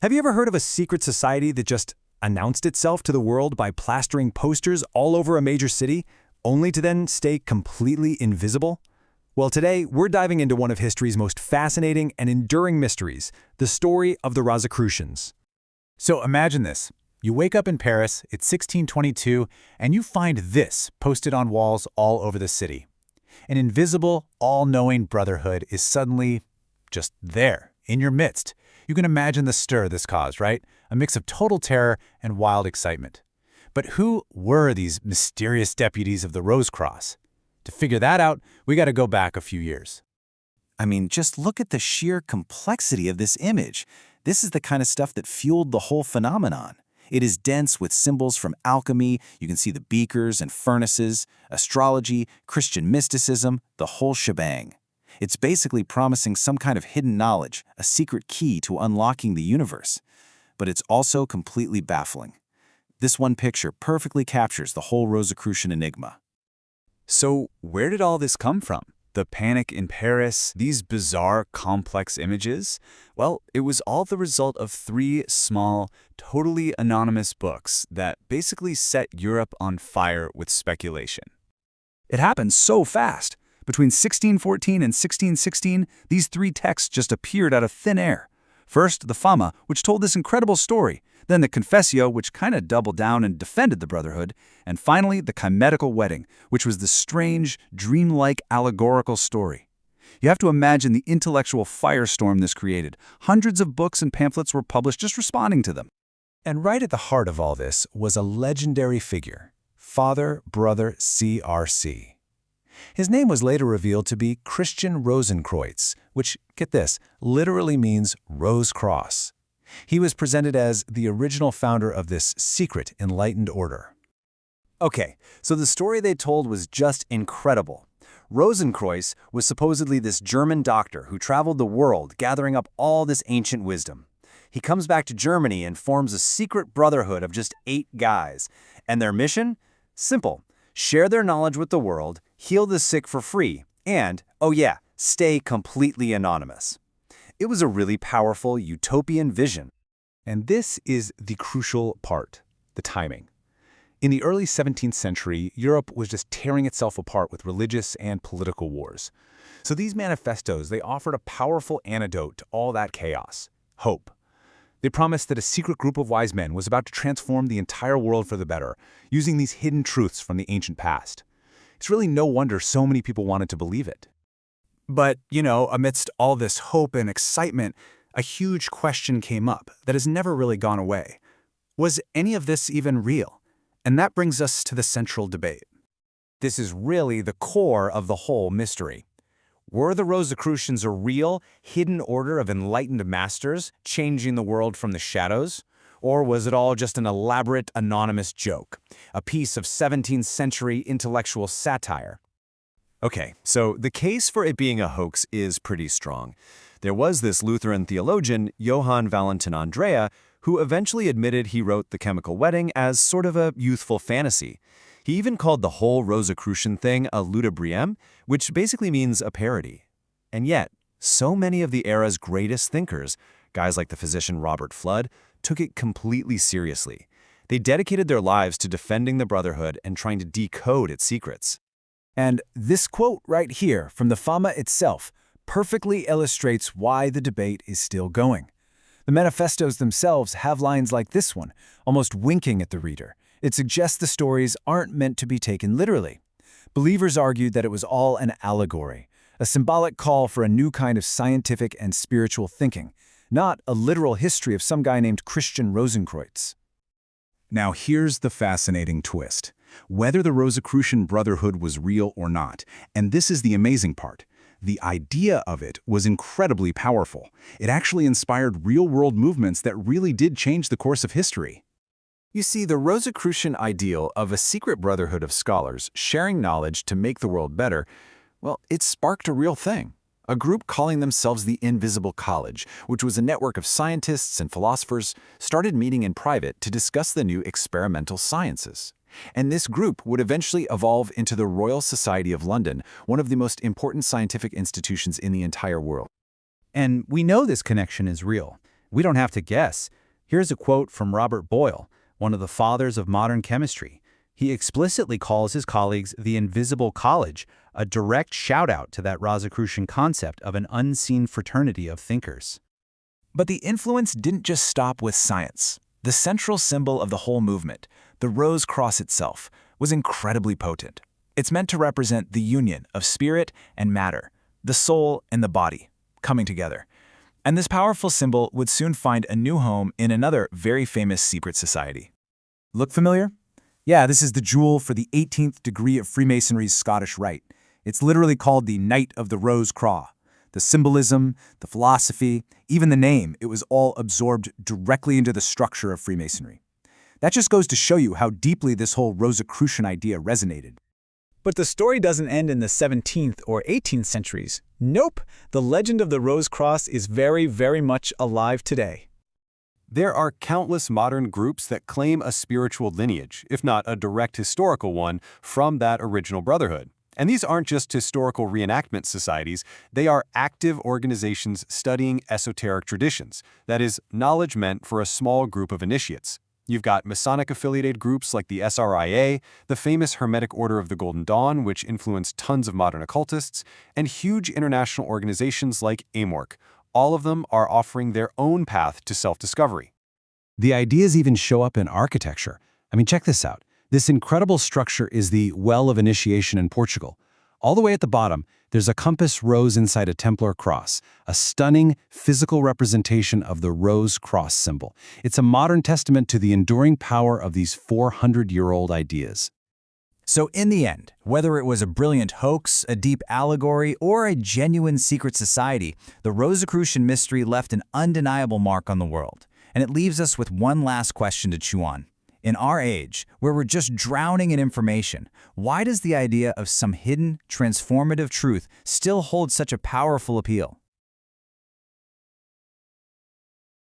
Have you ever heard of a secret society that just announced itself to the world by plastering posters all over a major city, only to then stay completely invisible? Well, today, we're diving into one of history's most fascinating and enduring mysteries, the story of the Rosicrucians. So imagine this. You wake up in Paris, it's 1622, and you find this posted on walls all over the city. An invisible, all-knowing brotherhood is suddenly just there, in your midst. You can imagine the stir this caused, right? A mix of total terror and wild excitement. But who were these mysterious deputies of the Rose Cross? To figure that out, we got to go back a few years. I mean, just look at the sheer complexity of this image. This is the kind of stuff that fueled the whole phenomenon. It is dense with symbols from alchemy. You can see the beakers and furnaces, astrology, Christian mysticism, the whole shebang. It's basically promising some kind of hidden knowledge, a secret key to unlocking the universe. But it's also completely baffling. This one picture perfectly captures the whole Rosicrucian enigma. So where did all this come from? The panic in Paris, these bizarre, complex images? Well, it was all the result of 3 small, totally anonymous books that basically set Europe on fire with speculation. It happened so fast. Between 1614 and 1616, these 3 texts just appeared out of thin air. First, the Fama, which told this incredible story, then the Confessio, which kind of doubled down and defended the Brotherhood, and finally the Chimetical Wedding, which was the strange, dreamlike allegorical story. You have to imagine the intellectual firestorm this created. Hundreds of books and pamphlets were published just responding to them. And right at the heart of all this was a legendary figure, Father Brother C.R.C. His name was later revealed to be Christian Rosenkreuz, which, get this, literally means Rose Cross. He was presented as the original founder of this secret enlightened order. Okay, so the story they told was just incredible. Rosicrucian was supposedly this German doctor who traveled the world gathering up all this ancient wisdom. He comes back to Germany and forms a secret brotherhood of just 8 guys. And their mission? Simple. Share their knowledge with the world, heal the sick for free, and, oh yeah, stay completely anonymous. It was a really powerful utopian vision. And this is the crucial part, the timing. In the early 17th century, Europe was just tearing itself apart with religious and political wars. So these manifestos, they offered a powerful antidote to all that chaos, hope. They promised that a secret group of wise men was about to transform the entire world for the better, using these hidden truths from the ancient past. It's really no wonder so many people wanted to believe it. But, amidst all this hope and excitement, a huge question came up that has never really gone away. Was any of this even real? And that brings us to the central debate. This is really the core of the whole mystery. Were the Rosicrucians a real, hidden order of enlightened masters changing the world from the shadows? Or was it all just an elaborate, anonymous joke, a piece of 17th century intellectual satire? Okay, so the case for it being a hoax is pretty strong. There was this Lutheran theologian, Johann Valentin Andrea, who eventually admitted he wrote The Chemical Wedding as sort of a youthful fantasy. He even called the whole Rosicrucian thing a ludibrium, which basically means a parody. And yet, so many of the era's greatest thinkers, guys like the physician Robert Fludd, took it completely seriously. They dedicated their lives to defending the Brotherhood and trying to decode its secrets. And this quote right here from the Fama itself perfectly illustrates why the debate is still going. The manifestos themselves have lines like this one, almost winking at the reader. It suggests the stories aren't meant to be taken literally. Believers argued that it was all an allegory, a symbolic call for a new kind of scientific and spiritual thinking, not a literal history of some guy named Christian Rosenkreuz. Now here's the fascinating twist. Whether the Rosicrucian Brotherhood was real or not, and this is the amazing part, the idea of it was incredibly powerful. It actually inspired real-world movements that really did change the course of history. You see, the Rosicrucian ideal of a secret brotherhood of scholars sharing knowledge to make the world better, well, it sparked a real thing. A group calling themselves the Invisible College, which was a network of scientists and philosophers, started meeting in private to discuss the new experimental sciences. And this group would eventually evolve into the Royal Society of London, one of the most important scientific institutions in the entire world. And we know this connection is real. We don't have to guess. Here's a quote from Robert Boyle, one of the fathers of modern chemistry. He explicitly calls his colleagues the Invisible College, a direct shout-out to that Rosicrucian concept of an unseen fraternity of thinkers. But the influence didn't just stop with science. The central symbol of the whole movement, the Rose Cross itself, was incredibly potent. It's meant to represent the union of spirit and matter, the soul and the body, coming together. And this powerful symbol would soon find a new home in another very famous secret society. Look familiar? Yeah, this is the jewel for the 18th degree of Freemasonry's Scottish Rite. It's literally called the Knight of the Rose Cross. The symbolism, the philosophy, even the name, it was all absorbed directly into the structure of Freemasonry. That just goes to show you how deeply this whole Rosicrucian idea resonated. But the story doesn't end in the 17th or 18th centuries. Nope, the legend of the Rose Cross is very, very much alive today. There are countless modern groups that claim a spiritual lineage, if not a direct historical one, from that original brotherhood. And these aren't just historical reenactment societies, they are active organizations studying esoteric traditions, that is, knowledge meant for a small group of initiates. You've got Masonic-affiliated groups like the SRIA, the famous Hermetic Order of the Golden Dawn, which influenced tons of modern occultists, and huge international organizations like AMORC. All of them are offering their own path to self-discovery. The ideas even show up in architecture. I mean, check this out. This incredible structure is the Well of Initiation in Portugal. All the way at the bottom, there's a compass rose inside a Templar cross, a stunning physical representation of the Rose Cross symbol. It's a modern testament to the enduring power of these 400-year-old ideas. So in the end, whether it was a brilliant hoax, a deep allegory, or a genuine secret society, the Rosicrucian mystery left an undeniable mark on the world. And it leaves us with one last question to chew on. In our age, where we're just drowning in information, why does the idea of some hidden, transformative truth still hold such a powerful appeal?